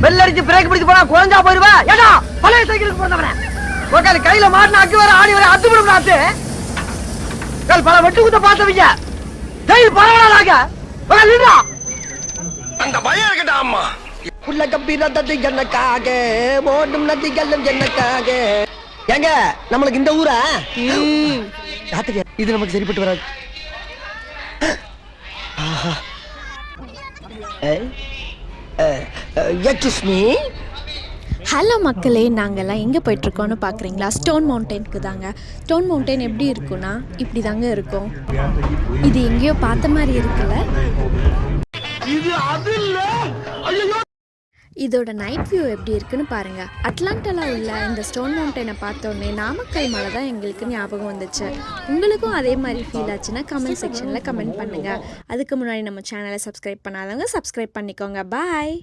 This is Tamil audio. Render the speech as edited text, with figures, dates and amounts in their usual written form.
பெல் அடிச்சு பிரேக் பிடிச்சு போனா குழஞ்சா போயிருவா. ஏடா பழைய சைக்கிளுக்கு போறவனே உக்கால கையில மாட்டின அக்கு வர ஆடி வர அத்து விடும் நாத்து. கல் பல வெட்டு குத்த பார்த்தவங்க கையில் பரவாயில்லாக உக்கால அந்த பயம் இருக்கட்டா. அம்மா புள்ள கம்பீர தத்தி ஜன்னக்காக ஓடும் நதி கல்லம் ஜன்னக்காக. ஏங்க நம்மளுக்கு இந்த ஊரா இது நமக்கு சரிப்பட்டு வராது. ஹலோ மக்களே, நாங்கள்லாம் எங்கே போயிட்டுருக்கோன்னு பார்க்குறீங்களா? ஸ்டோன் மவுண்டனுக்கு தாங்க. ஸ்டோன் மவுண்டன் எப்படி இருக்குன்னா இப்படி தாங்க இருக்கும். இது எங்கேயோ பார்த்த மாதிரி இருக்குல்ல. இதோட நைட் வியூ எப்படி இருக்குன்னு பாருங்கள். அட்லாண்டாவில் உள்ள இந்த ஸ்டோன் மவுண்டனை பார்த்தோன்னே நாமக்கல் மலை தான் எங்களுக்கு ஞாபகம் வந்துச்சு. உங்களுக்கும் அதே மாதிரி ஃபீல் ஆச்சுன்னா கமெண்ட் செக்ஷனில் கமெண்ட் பண்ணுங்கள். அதுக்கு முன்னாடி நம்ம சேனலை சப்ஸ்கிரைப் பண்ணாதவங்க சப்ஸ்கிரைப் பண்ணிக்கோங்க. பாய்.